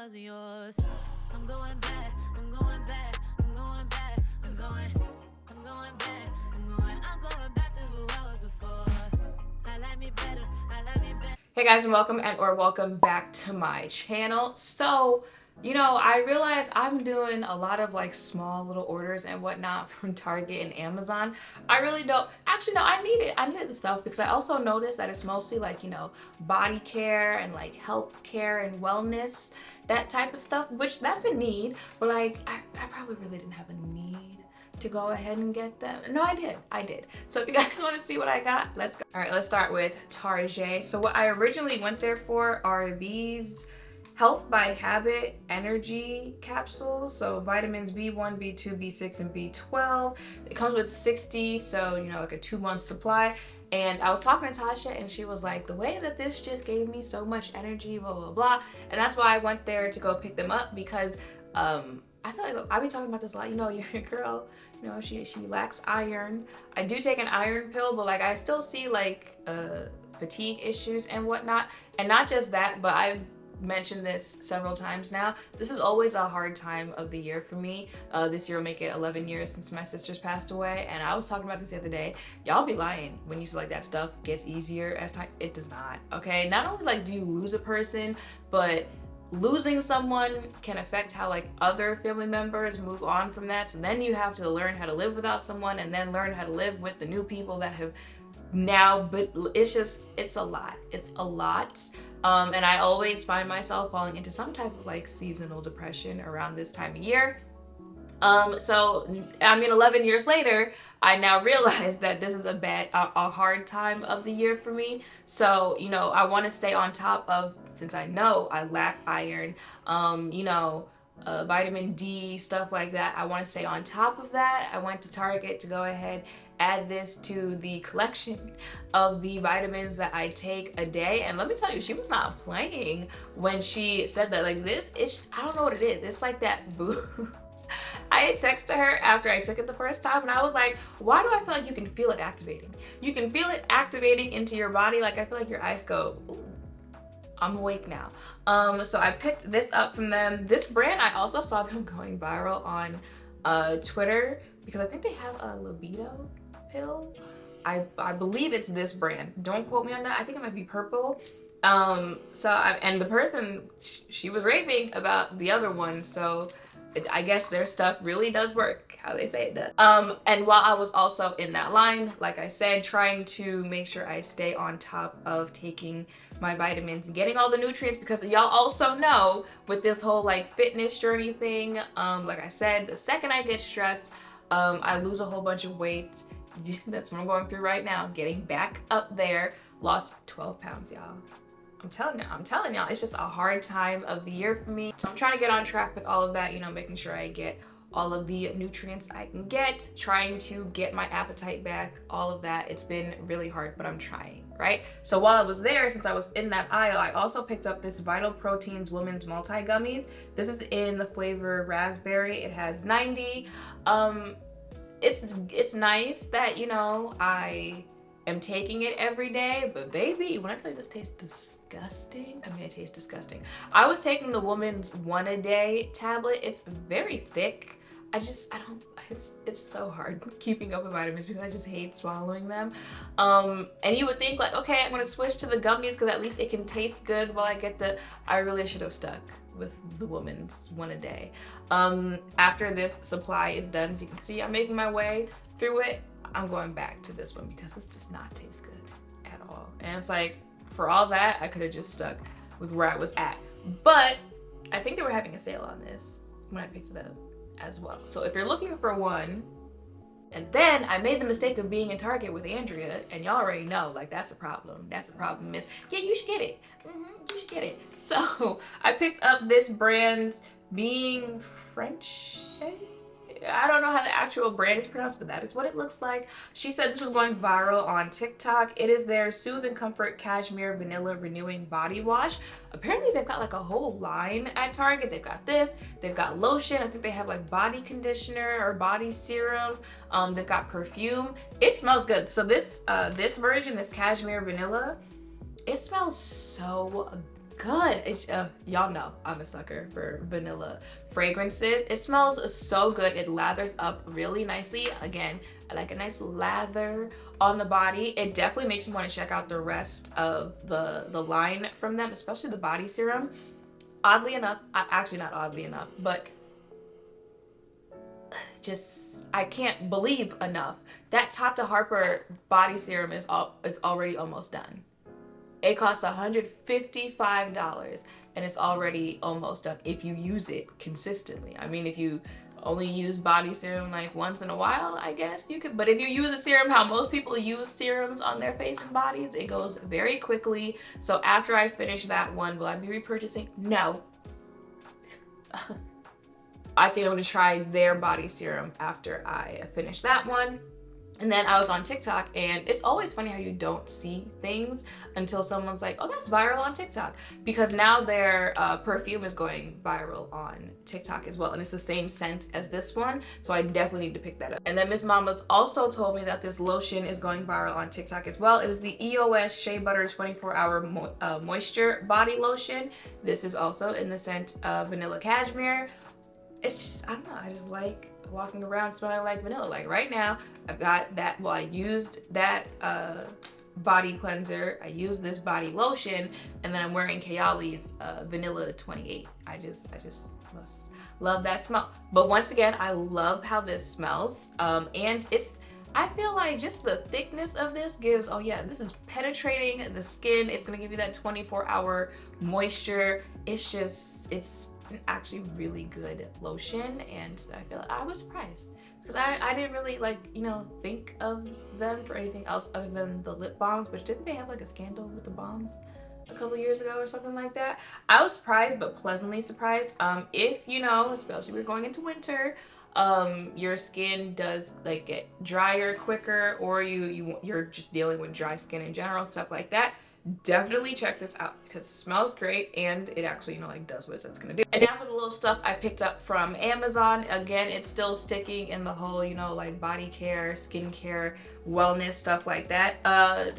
wasn't yours. I'm going back, I'm going back, I'm going back, I'm going back, I'm going back to who I was before. I like me better, I like me better. Hey guys, and welcome back to my channel. So, I realized I'm doing a lot of like small little orders and whatnot from Target and Amazon. I really don't, actually no, I needed the stuff because I also noticed that it's mostly like, body care and like health care and wellness, that type of stuff, which that's a need, but like, I probably really didn't have a need to go ahead and get them. No, I did. So if you guys want to see what I got, let's go. All right, let's start with Target. So what I originally went there for are these Health by Habit energy capsules. So vitamins B1, B2, B6, and B12. It comes with 60, so like a 2-month supply. And I was talking to Tasha and she was like, the way that this just gave me so much energy, blah, blah, blah. And that's why I went there to go pick them up because I feel like I'll be talking about this a lot. Your girl, she lacks iron. I do take an iron pill, but like I still see like fatigue issues and whatnot. And not just that, but I've mentioned this several times now. This is always a hard time of the year for me. This year will make it 11 years since my sister's passed away, and I was talking about this the other day. Y'all be lying when you say like that stuff gets easier as time. It does not. Okay, not only like do you lose a person, but losing someone can affect how like other family members move on from that. So then you have to learn how to live without someone and then learn how to live with the new people that have now, but it's a lot. And I always find myself falling into some type of like seasonal depression around this time of year. So 11 years later, I now realize that this is a hard time of the year for me. So, I want to stay on top of, since I know I lack iron, vitamin D, stuff like that. I want to stay on top of that. I went to Target to go ahead, add this to the collection of the vitamins that I take a day. And let me tell you, she was not playing when she said that. Like this is, I don't know what it is. It's like that boost. I had texted her after I took it the first time and I was like, why do I feel like you can feel it activating? You can feel it activating into your body. Like I feel like your eyes go, ooh, I'm awake now. So I picked this up from them. This brand, I also saw them going viral on Twitter because I think they have a libido pill. I believe it's this brand. Don't quote me on that. I think it might be purple. And the person, she was raving about the other one. So I guess their stuff really does work how they say it does. And while I was also in that line, like I said, trying to make sure I stay on top of taking my vitamins and getting all the nutrients, because y'all also know with this whole like fitness journey thing, like I said, the second I get stressed, I lose a whole bunch of weight. That's what I'm going through right now, getting back up there. Lost 12 pounds, y'all. I'm telling y'all, it's just a hard time of the year for me. So I'm trying to get on track with all of that, making sure I get all of the nutrients I can get, trying to get my appetite back, all of that. It's been really hard, but I'm trying, right? So while I was there, since I was in that aisle, I also picked up this Vital Proteins Women's Multi Gummies. This is in the flavor raspberry. It has 90. It's nice that, I am taking it every day, but baby, when I tell you this tastes disgusting, it tastes disgusting. I was taking the woman's 1 a day tablet. It's very thick. I don't, it's so hard keeping up with vitamins because I just hate swallowing them. And you would think like, okay, I'm gonna switch to the gummies because at least it can taste good while I get I really should have stuck with the woman's 1 a day. After this supply is done, as you can see, I'm making my way through it. I'm going back to this one because this does not taste good at all. And it's like, for all that, I could have just stuck with where I was at. But I think they were having a sale on this when I picked it up as well. So if you're looking for one, and then I made the mistake of being in Target with Andrea, and y'all already know, like, that's a problem. That's a problem, miss. Yeah, you should get it. You should get it. So I picked up this brand, being Frenshe. I don't know how the actual brand is pronounced, but that is what it looks like. She said this was going viral on TikTok. It is their Soothe and Comfort Cashmere Vanilla Renewing Body Wash. Apparently they've got like a whole line at Target. They've got this, they've got lotion. I think they have like body conditioner or body serum. They've got perfume. It smells good. So this version, this Cashmere Vanilla, it smells so good. It's y'all know I'm a sucker for vanilla fragrances. It smells so good. It lathers up really nicely. Again, I like a nice lather on the body. It definitely makes me want to check out the rest of the line from them, especially the body serum. Oddly enough, actually not oddly enough, but just I can't believe enough that Tata Harper body serum is already almost done. It costs $155 and it's already almost done if you use it consistently. I mean, if you only use body serum like once in a while, I guess you could, but if you use a serum how most people use serums on their face and bodies, it goes very quickly. So after I finish that one, will I be repurchasing? No. I think I'm gonna try their body serum after I finish that one. And then I was on TikTok, and it's always funny how you don't see things until someone's like, oh, that's viral on TikTok. Because now their perfume is going viral on TikTok as well. And it's the same scent as this one. So I definitely need to pick that up. And then Miss Mama's also told me that this lotion is going viral on TikTok as well. It is the EOS Shea Butter 24-Hour Moisture Body Lotion. This is also in the scent Vanilla Cashmere. It's just, I don't know, I just like walking around smelling like vanilla. Like right now, I've got that, well, I used that body cleanser, I used this body lotion, and then I'm wearing Kayali's Vanilla 28. I just love that smell. But once again, I love how this smells. And I feel like just the thickness of this gives, oh yeah, this is penetrating the skin. It's gonna give you that 24-hour moisture. It's actually really good lotion, and I feel like I was surprised because I didn't really think of them for anything else other than the lip balms, which didn't they have like a scandal with the balms a couple years ago or something like that? I was surprised, but pleasantly surprised. If especially we're going into winter, your skin does like get drier quicker, or you're just dealing with dry skin in general, stuff like that, definitely check this out because it smells great and it actually does what it's gonna do. And now for the little stuff I picked up from Amazon. Again, it's still sticking in the whole like body care, skincare, wellness, stuff like that.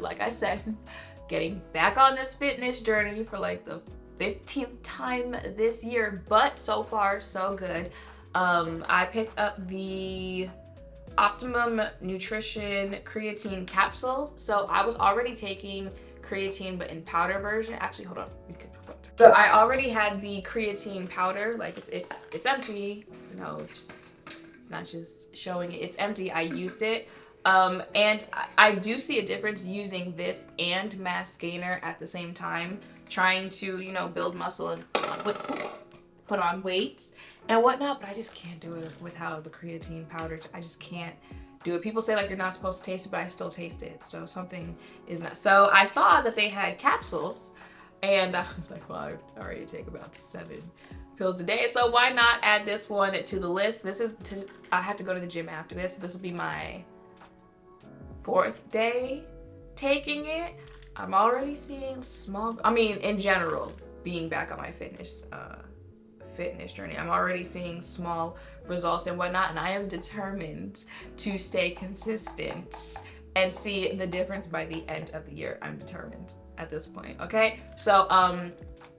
Like I said, getting back on this fitness journey for like the 15th time this year, but so far so good. I picked up the Optimum Nutrition Creatine Capsules. So I was already taking creatine but in powder version. Actually, hold on. So I already had the creatine powder, like it's empty, it's not just showing it, it's empty. I used it. And I do see a difference using this and mass gainer at the same time, trying to, build muscle and put on weight and whatnot, but I just can't do it without the creatine powder. I just can't do it. People say like you're not supposed to taste it, but I still taste it. So something is not. So I saw that they had capsules, and I was like, well, I already take about 7 pills a day, so why not add this one to the list? I have to go to the gym after this. This will be my 4th day taking it. I'm already seeing in general, being back on my fitness journey, I'm already seeing small results and whatnot, and I am determined to stay consistent and see the difference by the end of the year. I'm determined at this point. Okay, so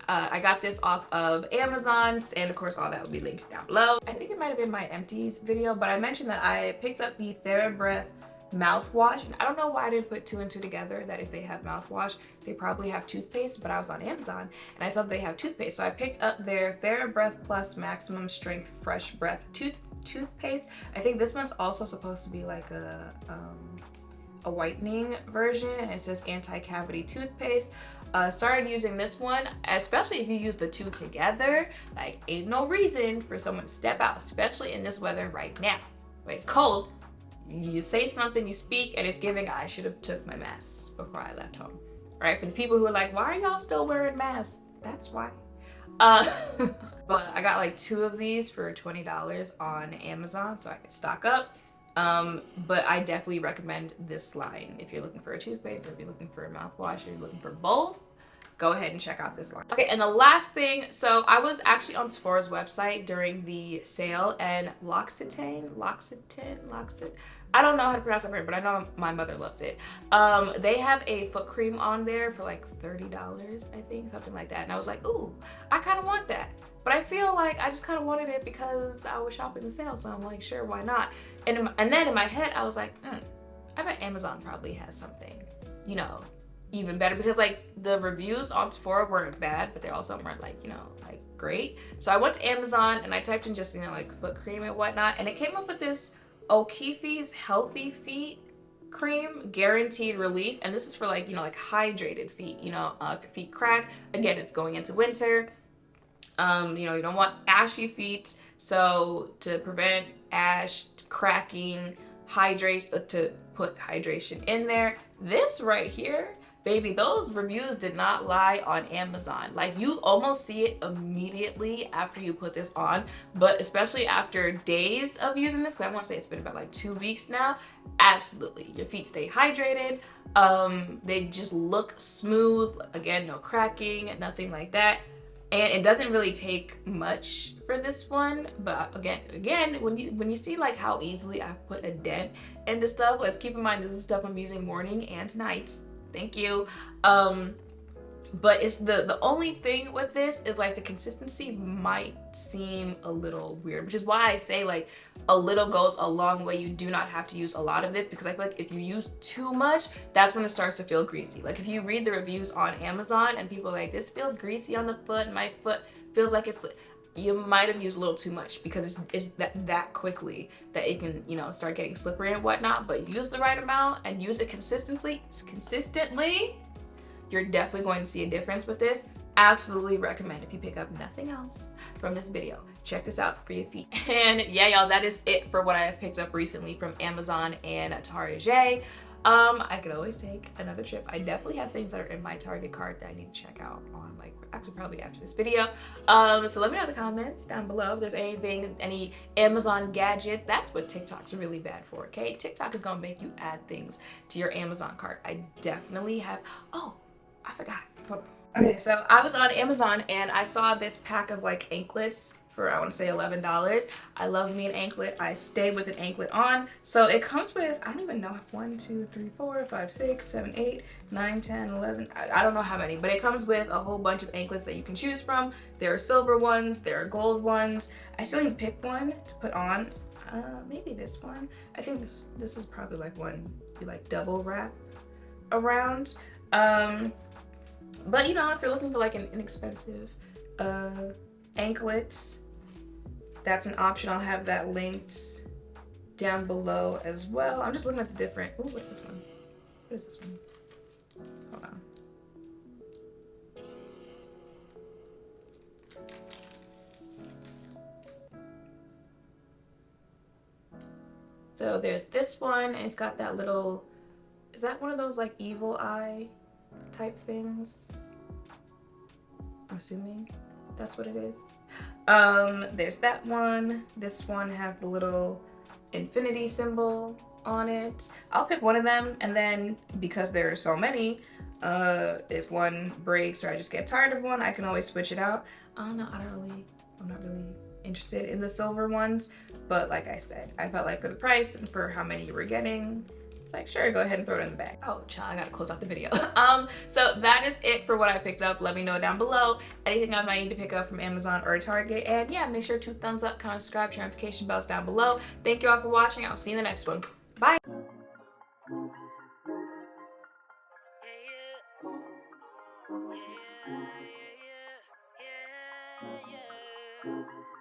I got this off of Amazon, and of course all that will be linked down below. I think it might have been my empties video, but I mentioned that I picked up the TheraBreath mouthwash, and I don't know why I didn't put 2 and 2 together, that if they have mouthwash they probably have toothpaste, but I was on Amazon and I saw they have toothpaste, so I picked up their TheraBreath Plus Maximum Strength Fresh Breath toothpaste. I think this one's also supposed to be like a whitening version, and it says anti-cavity toothpaste. Started using this one, especially if you use the 2 together. Like, ain't no reason for someone to step out, especially in this weather right now. When it's cold, you say something, you speak, and it's giving, I should have took my mask before I left home. All right, for the people who are like, why are y'all still wearing masks? That's why. But I got like 2 of these for $20 on Amazon, so I could stock up. But I definitely recommend this line if you're looking for a toothpaste, or if you're looking for a mouthwash, or you're looking for both. go ahead and check out this line. Okay, and the last thing, so I was actually on Sephora's website during the sale, and L'Occitane, I don't know how to pronounce that word, but I know my mother loves it. They have a foot cream on there for like $30, I think, something like that. And I was like, ooh, I kind of want that. But I feel like I just kind of wanted it because I was shopping the sale, so I'm like, sure, why not? And then in my head, I was like, I bet Amazon probably has something, you know, even better, because like the reviews on Sephora weren't bad, but they also weren't like, you know, like great. So I went to Amazon and I typed in just, you know, like foot cream and whatnot, and it came up with this O'Keefe's Healthy Feet cream, guaranteed relief. And this is for like, you know, like hydrated feet, you know, if your feet crack, again, it's going into winter. You know, you don't want ashy feet, so to prevent ash, cracking, to put hydration in there. This right here, baby, those reviews did not lie on Amazon. Like, you almost see it immediately after you put this on, but especially after days of using this, because I want to say it's been about like 2 weeks now, absolutely, your feet stay hydrated. They just look smooth. Again, no cracking, nothing like that. And it doesn't really take much for this one, but again, when you see like how easily I put a dent into stuff, let's keep in mind this is stuff I'm using morning and night. Thank you. But it's the only thing with this is like the consistency might seem a little weird, which is why I say like a little goes a long way. You do not have to use a lot of this, because I feel like if you use too much, that's when it starts to feel greasy. Like if you read the reviews on Amazon and people are like, this feels greasy on the foot and my foot feels like it's, you might have used a little too much, because it's that quickly that it can, you know, start getting slippery and whatnot. But use the right amount and use it consistently, you're definitely going to see a difference with this. Absolutely recommend, if you pick up nothing else from this video, check this out for your feet. And yeah, y'all, that is it for what I have picked up recently from Amazon and Shea. I could always take another trip. I definitely have things that are in my Target cart that I need to check out on, like, actually probably after this video. So let me know in the comments down below if there's anything, any Amazon gadget. That's what TikTok's really bad for, okay? TikTok is gonna make you add things to your Amazon cart. I definitely have, oh, I forgot. Hold on. Okay, so I was on Amazon and I saw this pack of like anklets for, I want to say $11. I love me an anklet. I stay with an anklet on. So it comes with, I don't even know, 1, 2, 3, 4, 5, 6, 7, 8, 9, 10, 11. I don't know how many, but it comes with a whole bunch of anklets that you can choose from. There are silver ones, there are gold ones. I still need to pick one to put on. Maybe this one. I think this is probably like one you like double wrap around. But you know, if you're looking for like an inexpensive anklet, that's an option. I'll have that linked down below as well. I'm just looking at the different, ooh, what's this one? What is this one? Hold on. So there's this one, and it's got that little, is that one of those like evil eye type things? I'm assuming that's what it is. There's that one. This one has the little infinity symbol on it. I'll pick one of them, and then because there are so many, if one breaks or I just get tired of one, I can always switch it out. Oh no, I'm not really interested in the silver ones, but like I said, I felt like for the price and for how many you were getting, like, sure, go ahead and throw it in the bag. Oh, child, I gotta close out the video. So that is it for what I picked up. Let me know down below anything I might need to pick up from Amazon or Target. And yeah, make sure to thumbs up, comment, subscribe, turn notification bells down below. Thank you all for watching. I'll see you in the next one. Bye. Yeah, yeah, yeah, yeah, yeah.